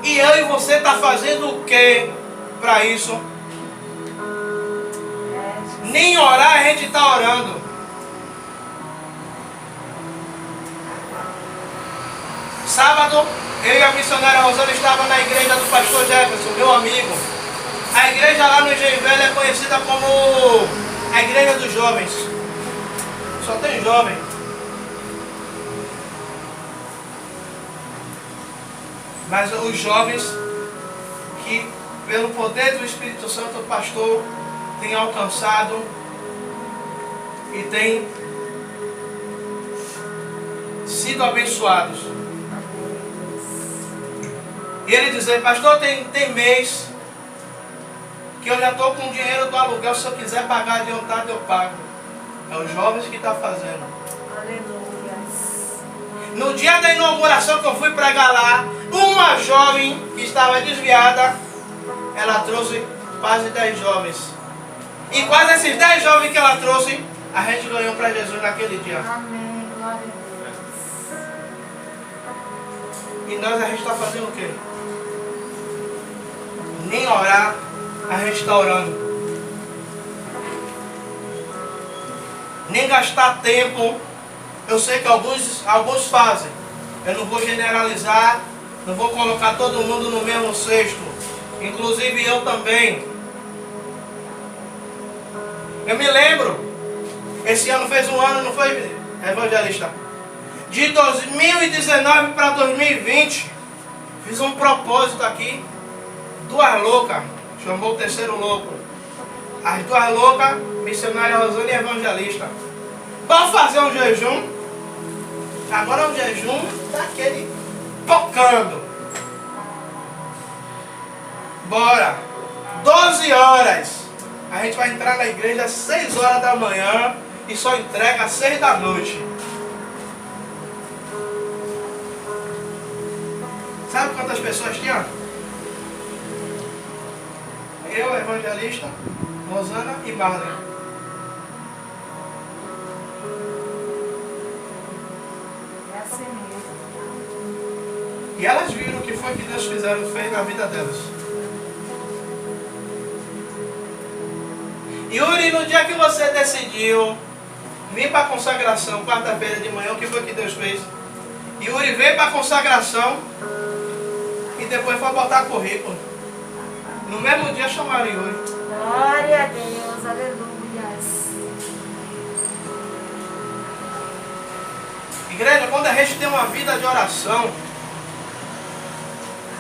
E eu e você está fazendo o que para isso? Nem orar a gente está orando. Sábado, eu e a missionária Rosana estávamos na igreja do pastor Jefferson, meu amigo. A igreja lá no Engenho Velho é conhecida como a igreja dos jovens. Só tem jovem. Mas os jovens que, pelo poder do Espírito Santo, o pastor tem alcançado e tem sido abençoados. E ele dizer: pastor, tem mês que eu já estou com o dinheiro do aluguel, se eu quiser pagar adiantado eu pago. É os jovens que estão fazendo. Aleluia. No dia da inauguração que eu fui pregar lá, uma jovem que estava desviada, ela trouxe quase 10 jovens. E quase esses 10 jovens que ela trouxe, a gente ganhou para Jesus naquele dia. Amém. Glória a Deus. E nós, a gente está fazendo o quê? Nem orar, a gente está orando. nem gastar tempo. Eu sei que alguns fazem. Eu não vou generalizar, não vou colocar todo mundo no mesmo cesto. Inclusive eu também. Eu me lembro, esse ano fez um ano, não foi, evangelista? De 2019 para 2020, fiz um propósito aqui. 2 loucas, chamou o terceiro louco. As 2 loucas, missionária Rosana e evangelista. Vamos fazer um jejum. Agora é um jejum daquele pocando. Bora. 12 horas. A gente vai entrar na igreja às 6 horas da manhã e só entrega às 6 da noite. Sabe quantas pessoas tinha? Eu, evangelista, Rosana e Marlene. É assim mesmo. E elas viram o que foi que Deus fez na vida delas. Yuri, no dia que você decidiu vir para a consagração, quarta-feira de manhã, o que foi que Deus fez? Yuri veio para a consagração e depois foi botar currículo. No mesmo dia chamaram Yuri. Glória a Deus, aleluias. Igreja, quando a gente tem uma vida de oração,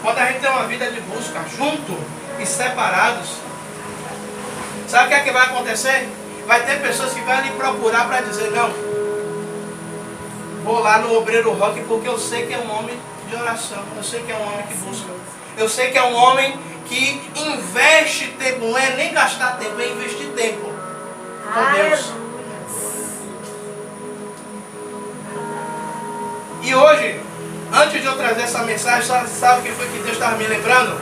quando a gente tem uma vida de busca, junto e separados, sabe o que é que vai acontecer? Vai ter pessoas que vão lhe procurar para dizer, não, vou lá no Obreiro Rock porque eu sei que é um homem de oração, eu sei que é um homem que busca, eu sei que é um homem que investe tempo, não é nem gastar tempo, é investir tempo com Deus. E hoje, antes de eu trazer essa mensagem, sabe o que foi que Deus estava me lembrando?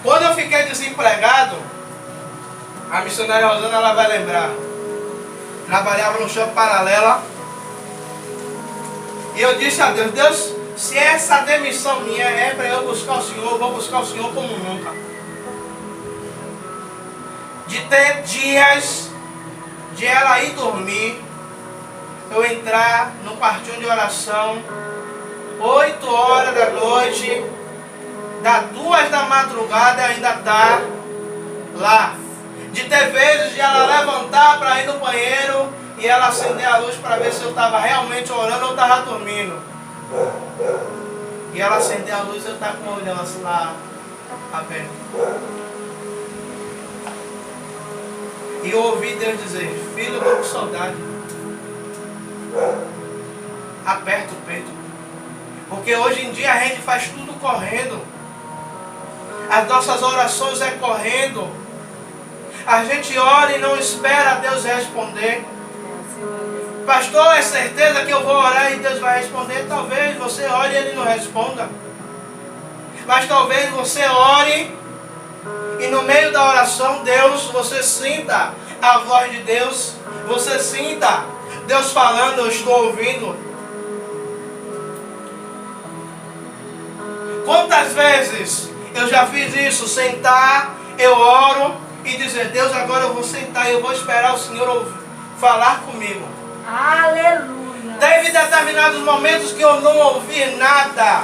Quando eu fiquei desempregado, a missionária Rosana ela vai lembrar. Trabalhava no shopping Paralela. E eu disse a Deus, Deus, se essa demissão minha é para eu buscar o Senhor, eu vou buscar o Senhor como nunca. De ter dias de ela ir dormir, eu entrar no quartinho de oração, 8 horas da noite, das 2 da madrugada ainda tá lá. De ter vezes de ela levantar para ir no banheiro e ela acender a luz para ver se eu estava realmente orando ou estava dormindo. E ela acender a luz e eu estava com o olho lá aberto. E eu ouvi Deus dizer, filho, eu estou com saudade. Aperta o peito. Porque hoje em dia a gente faz tudo correndo. As nossas orações é correndo. A gente ora e não espera Deus responder. Pastor, é certeza que eu vou orar e Deus vai responder? Talvez você ore e Ele não responda. Mas talvez você ore e no meio da oração, você sinta a voz de Deus. Você sinta Deus falando, eu estou ouvindo. Quantas vezes eu já fiz isso? Sentar, eu oro e dizer, Deus, agora eu vou sentar e eu vou esperar o Senhor falar comigo. Aleluia. Teve determinados momentos que eu não ouvi nada.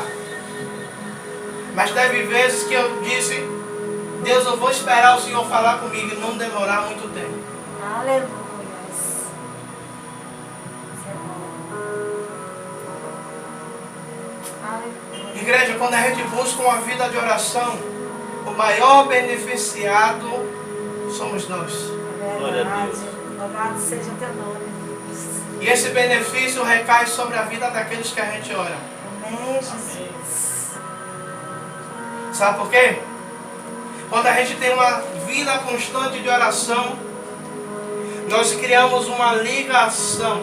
Mas teve vezes que eu disse, Deus, eu vou esperar o Senhor falar comigo e não demorar muito tempo. Aleluia. Igreja, quando a gente busca uma vida de oração, o maior beneficiado somos nós. Glória a Deus. Louvado seja teu nome. E esse benefício recai sobre a vida daqueles que a gente ora. Amém, Jesus. Sabe por quê? Quando a gente tem uma vida constante de oração, nós criamos uma ligação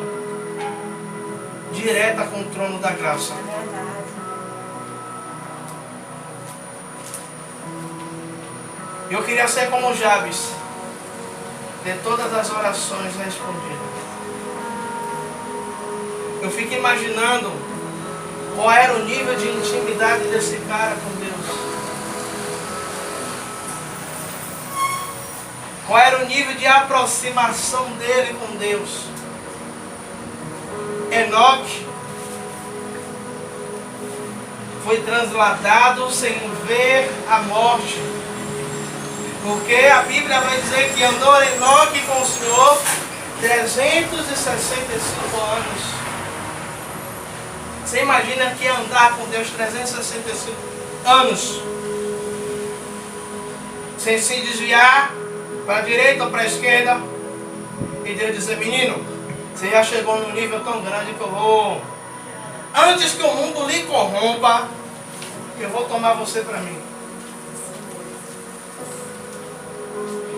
direta com o trono da graça. É verdade. Eu queria ser como Jabes, ter todas as orações respondidas. Eu fico imaginando qual era o nível de intimidade desse cara com Deus. Qual era o nível de aproximação dele com Deus? Enoque foi transladado sem ver a morte. Porque a Bíblia vai dizer que andou Enoque com o Senhor 365 anos. Você imagina que andar com Deus 365 anos? Sem se desviar para a direita ou para a esquerda. E Deus dizer, menino, você já chegou num nível tão grande que eu vou... Antes que o mundo lhe corrompa, eu vou tomar você para mim.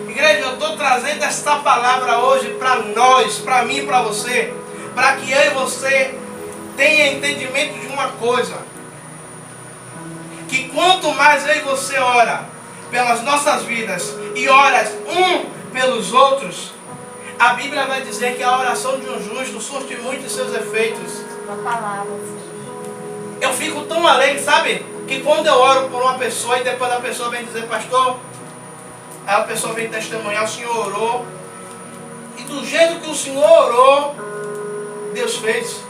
Igreja, eu estou trazendo esta palavra hoje para nós, para mim e para você, para que eu e você tenha entendimento de uma coisa. Que quanto mais eu e você ora pelas nossas vidas e ora um pelos outros, a Bíblia vai dizer que a oração de um justo surte muito seus efeitos. Eu fico tão alegre, sabe? Que quando eu oro por uma pessoa e depois a pessoa vem dizer, pastor, aí a pessoa vem testemunhar, o Senhor orou. E do jeito que o Senhor orou, Deus fez.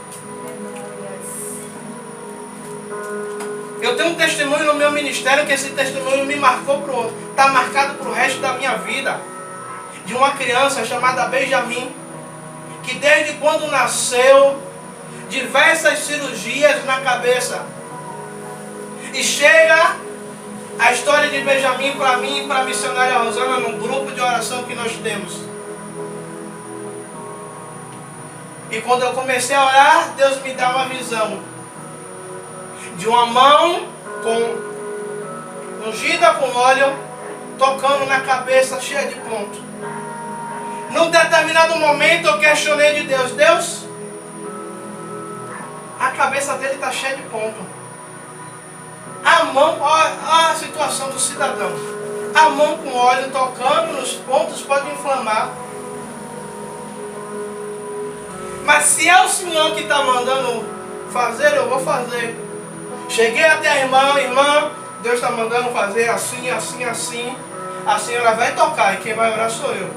Eu tenho um testemunho no meu ministério que esse testemunho me marcou, está marcado para o resto da minha vida. De uma criança chamada Benjamin, que desde quando nasceu, diversas cirurgias na cabeça. E chega a história de Benjamin para mim e para a missionária Rosana num grupo de oração que nós temos. E quando eu comecei a orar, Deus me dá uma visão de uma mão ungida com óleo, tocando na cabeça cheia de ponto. Num determinado momento eu questionei de Deus, Deus, a cabeça dele está cheia de ponto. A mão, olha a situação do cidadão. A mão com óleo tocando nos pontos pode inflamar. Mas se é o Senhor que está mandando fazer, eu vou fazer. Cheguei até a irmã, Deus está mandando fazer assim, assim, assim. A senhora vai tocar e quem vai orar sou eu.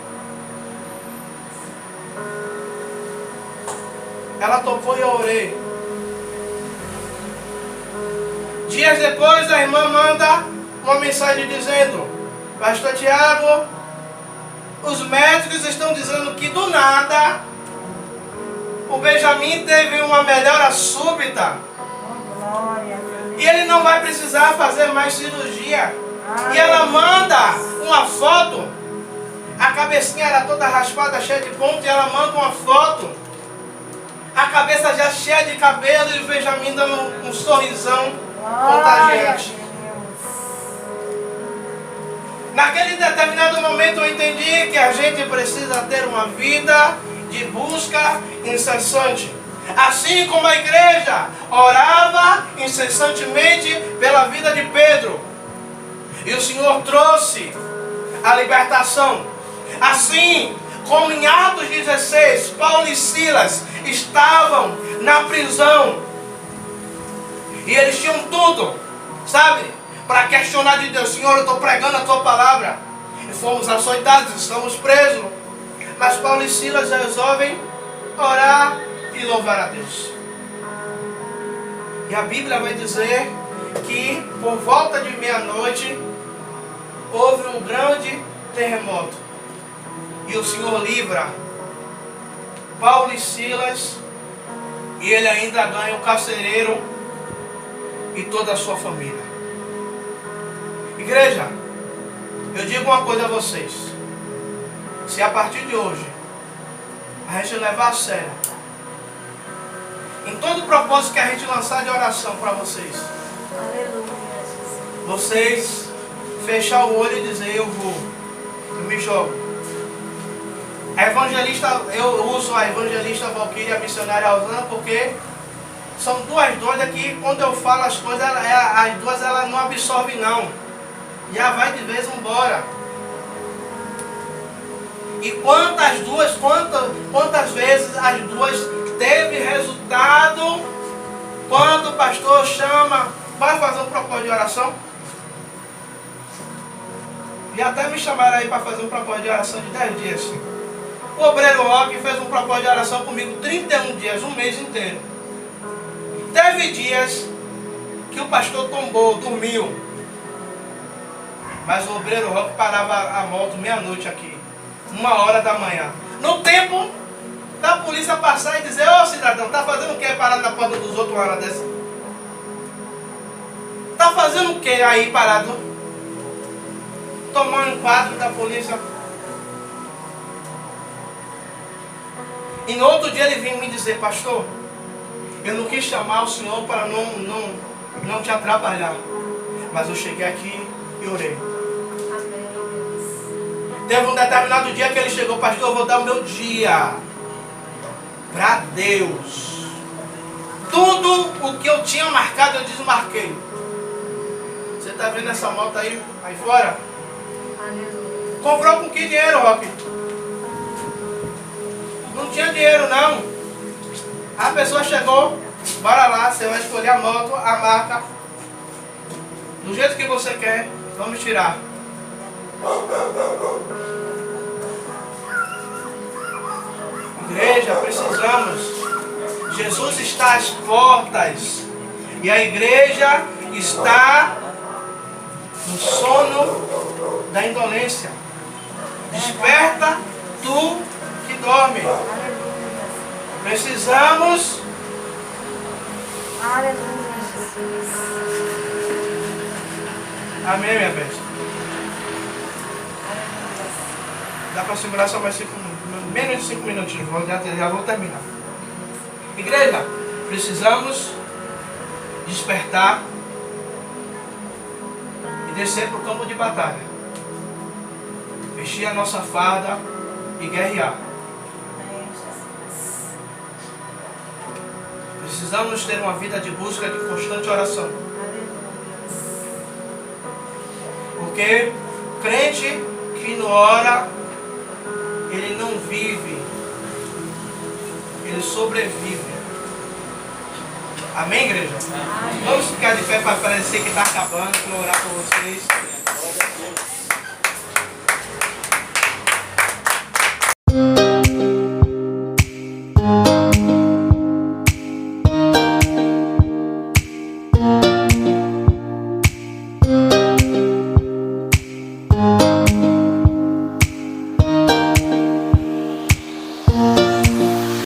Ela tocou e eu orei. Dias depois a irmã manda uma mensagem dizendo, pastor Tiago, os médicos estão dizendo que do nada o Benjamin teve uma melhora súbita e ele não vai precisar fazer mais cirurgia. E ela manda uma foto, a cabecinha era toda raspada, cheia de ponto, e ela manda uma foto, a cabeça já cheia de cabelo e o Benjamin dando um sorrisão contagiante. Naquele determinado momento eu entendi que a gente precisa ter uma vida de busca incessante. Assim como a igreja orava incessantemente pela vida de Pedro, e o Senhor trouxe a libertação. Assim como em Atos 16, Paulo e Silas estavam na prisão. E eles tinham tudo, sabe? Para questionar de Deus. Senhor, eu estou pregando a tua palavra. E fomos açoitados, estamos presos. Mas Paulo e Silas resolvem orar e louvar a Deus. E a Bíblia vai dizer que por volta de meia-noite houve um grande terremoto. E o Senhor livra Paulo e Silas. E ele ainda ganha o carcereiro e toda a sua família. Igreja, eu digo uma coisa a vocês. Se a partir de hoje a gente levar a sério em todo o propósito que a gente lançar de oração para vocês, vocês fechar o olho e dizer, eu vou, eu me jogo. A evangelista, eu uso a evangelista Valquíria e a missionária Rosana porque são duas doidas que quando eu falo as coisas, as duas elas não absorvem não. Já vai de vez embora. E quantas vezes as duas teve resultado quando o pastor chama, vai fazer um propósito de oração? E até me chamaram aí para fazer um propósito de oração de 10 dias. O obreiro Roque fez um propósito de oração comigo 31 dias, um mês inteiro. Teve dias que o pastor tombou, dormiu. Mas o obreiro Roque parava a moto meia-noite aqui, 1h da manhã. No tempo da polícia passar e dizer: ô cidadão, tá fazendo o que parado na porta dos outros uma hora dessa? Tá fazendo o que aí parado? Tomando um quadro da polícia. E no outro dia ele vinha me dizer: pastor, eu não quis chamar o senhor para não te atrapalhar, mas eu cheguei aqui e orei. Teve um determinado dia que ele chegou: pastor, eu vou dar o meu dia para Deus. Tudo o que eu tinha marcado eu desmarquei. Você está vendo essa moto aí fora? Comprou com que dinheiro, Roque? Não tinha dinheiro não. A pessoa chegou: bora lá, você vai escolher a moto, a marca, do jeito que você quer, vamos tirar. Igreja, precisamos. Jesus está às portas. E a igreja está no sono da indolência. Desperta tu que dorme. Precisamos. Aleluia, Jesus. Amém, minha besta. Dá para segurar só mais 5 minutos. Menos de 5 minutinhos. Já vou terminar. Igreja, precisamos despertar e descer para o campo de batalha. Vestir a nossa farda e guerrear. Precisamos ter uma vida de busca, de constante oração. Porque crente que não ora, ele não vive, ele sobrevive. Amém, igreja? Amém. Vamos ficar de pé para parecer que está acabando. Vou orar por vocês.